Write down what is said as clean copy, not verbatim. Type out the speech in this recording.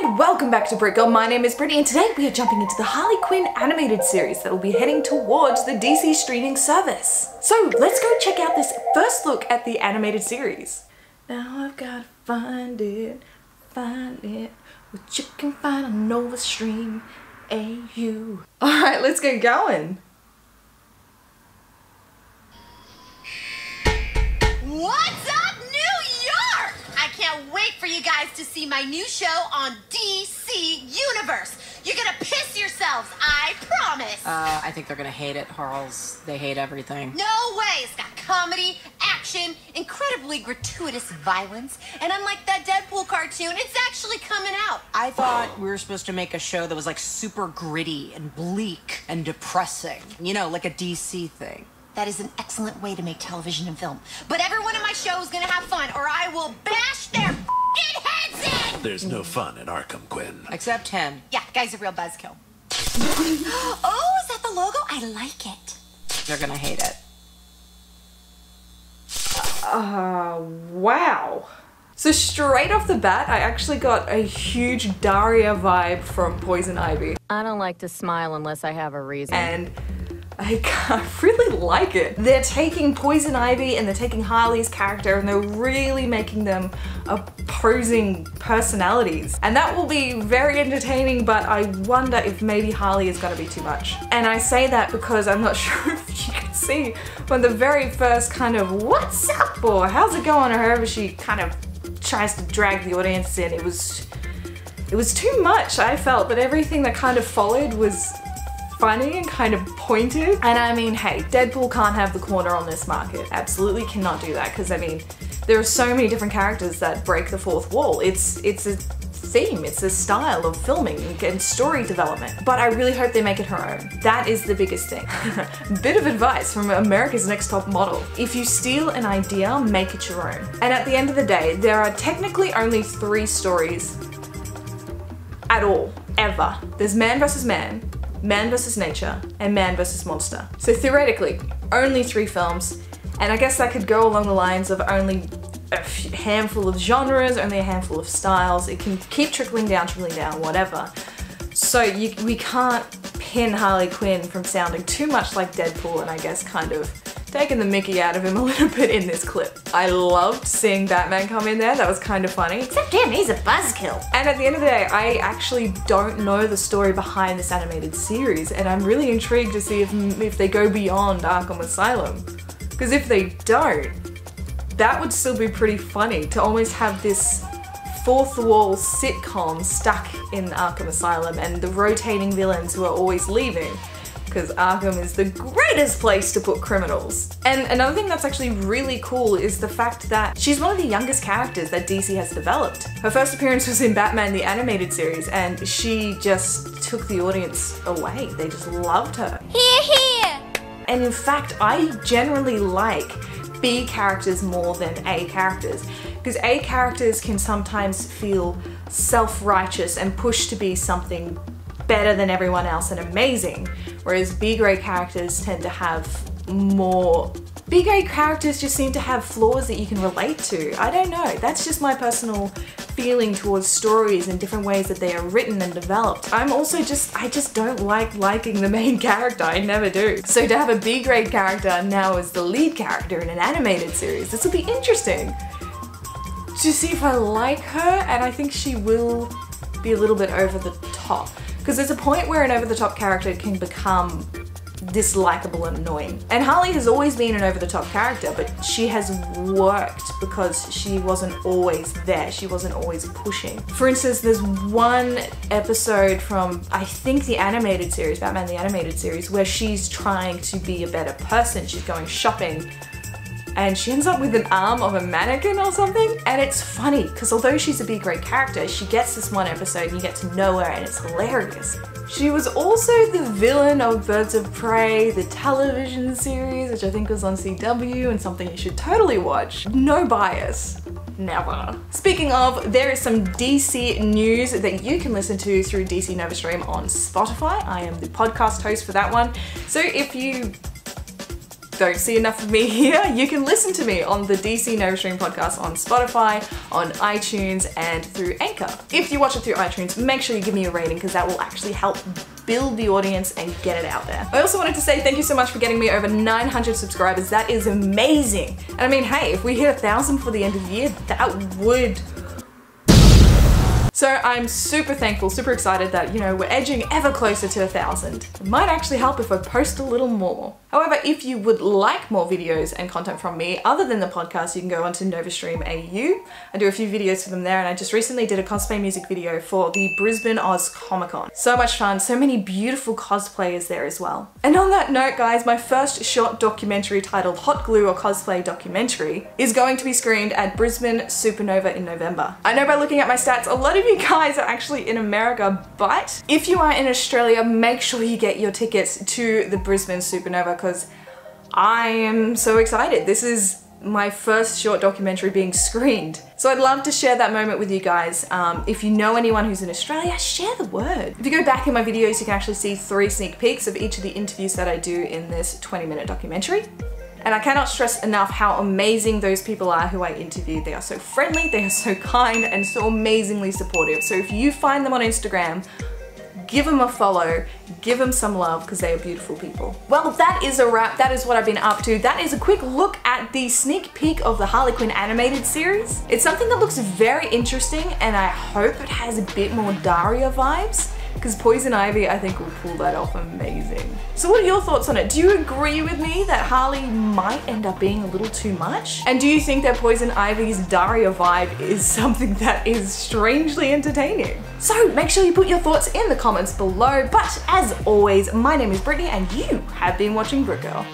And welcome back to Brick Girl. My name is Brittany and today we are jumping into the Harley Quinn animated series that will be heading towards the DC streaming service. So let's go check out this first look at the animated series. Now I've gotta find it, what you can find on Nova Stream AU. Alright, let's get going. What's up, New York? I can't wait for you guys to see my new show on DC Universe. You're gonna piss yourselves, I promise. I think they're gonna hate it, Harls. They hate everything. No way! It's got comedy, action, incredibly gratuitous violence, and unlike that Deadpool cartoon, it's actually coming out. I thought we were supposed to make a show that was like super gritty and bleak and depressing. You know, like a DC thing. That is an excellent way to make television and film. But everyone in my show is gonna have fun, or I will bash their f***ing heads in! There's no fun in Arkham, Quinn. Except him. Yeah, guy's a real buzzkill. Oh, is that the logo? I like it. They're gonna hate it. Wow. So straight off the bat, I actually got a huge Daria vibe from Poison Ivy. I don't like to smile unless I have a reason. And I really like it. They're taking Poison Ivy and they're taking Harley's character and they're really making them opposing personalities. And that will be very entertaining, but I wonder if maybe Harley is gonna be too much. And I say that because I'm not sure if you can see when the very first kind of what's up or how's it going or however she kind of tries to drag the audience in, it was too much, I felt, but everything that kind of followed was funny and kind of pointed. And I mean, hey, Deadpool can't have the corner on this market. Absolutely cannot do that, because I mean, there are so many different characters that break the fourth wall. It's a theme, it's a style of filming and story development. But I really hope they make it her own. That is the biggest thing. Bit of advice from America's Next Top Model. If you steal an idea, make it your own. And at the end of the day, there are technically only 3 stories at all, ever. There's man versus man, man versus nature, and man versus monster. So theoretically, only 3 films, and I guess that could go along the lines of only a handful of genres, only a handful of styles. It can keep trickling down, whatever. So we can't pin Harley Quinn from sounding too much like Deadpool, and I guess kind of taking the mickey out of him a little bit in this clip. I loved seeing Batman come in there, that was kind of funny. Except him, he's a buzzkill. And at the end of the day, I actually don't know the story behind this animated series, and I'm really intrigued to see if they go beyond Arkham Asylum. Because if they don't, that would still be pretty funny to almost have this fourth wall sitcom stuck in Arkham Asylum and the rotating villains who are always leaving, because Arkham is the greatest place to put criminals. And another thing that's actually really cool is the fact that she's one of the youngest characters that DC has developed. Her first appearance was in Batman the Animated Series and she just took the audience away. They just loved her. Hear, hear! And in fact, I generally like B characters more than A characters, because A characters can sometimes feel self-righteous and pushed to be something better than everyone else and amazing, whereas B-grade characters tend to have more... B-grade characters just seem to have flaws that you can relate to. I don't know, that's just my personal feeling towards stories and different ways that they are written and developed. I just don't like liking the main character, I never do. So to have a B-grade character now as the lead character in an animated series, this will be interesting to see if I like her, and I think she will be a little bit over the top. Because there's a point where an over-the-top character can become dislikable and annoying. And Harley has always been an over-the-top character, but she has worked because she wasn't always there. She wasn't always pushing. For instance, there's one episode from, I think, the animated series, Batman the Animated Series, where she's trying to be a better person. She's going shopping and she ends up with an arm of a mannequin or something. And it's funny because although she's a B-grade character, she gets this one episode and you get to know her and it's hilarious. She was also the villain of Birds of Prey, the television series, which I think was on CW and something you should totally watch. No bias. Never. Speaking of, there is some DC news that you can listen to through DC Nova Stream on Spotify. I am the podcast host for that one. So if you don't see enough of me here, you can listen to me on the DC Nova Stream podcast on Spotify, on iTunes, and through Anchor. If you watch it through iTunes, make sure you give me a rating because that will actually help build the audience and get it out there. I also wanted to say thank you so much for getting me over 900 subscribers. That is amazing. And I mean, hey, if we hit 1,000 for the end of the year, that would... So I'm super thankful, super excited that, you know, we're edging ever closer to 1,000. It might actually help if I post a little more. However, if you would like more videos and content from me other than the podcast, you can go onto NovaStream AU. I do a few videos for them there, and I just recently did a cosplay music video for the Brisbane Oz Comic Con. So much fun, so many beautiful cosplayers there as well. And on that note, guys, my first short documentary titled Hot Glue or Cosplay Documentary is going to be screened at Brisbane Supernova in November. I know by looking at my stats, a lot of you guys are actually in America, but if you are in Australia, make sure you get your tickets to the Brisbane Supernova because I am so excited. This is my first short documentary being screened. So I'd love to share that moment with you guys. If you know anyone who's in Australia, share the word. If you go back in my videos, you can actually see 3 sneak peeks of each of the interviews that I do in this 20-minute documentary. And I cannot stress enough how amazing those people are who I interviewed. They are so friendly, they are so kind, and so amazingly supportive. So if you find them on Instagram, give them a follow, give them some love because they are beautiful people. Well, that is a wrap. That is what I've been up to. That is a quick look at the sneak peek of the Harley Quinn animated series. It's something that looks very interesting and I hope it has a bit more Daria vibes because Poison Ivy, I think, will pull that off amazing. So what are your thoughts on it? Do you agree with me that Harley might end up being a little too much? And do you think that Poison Ivy's Daria vibe is something that is strangely entertaining? So make sure you put your thoughts in the comments below. But as always, my name is Brittany and you have been watching Brit Girl.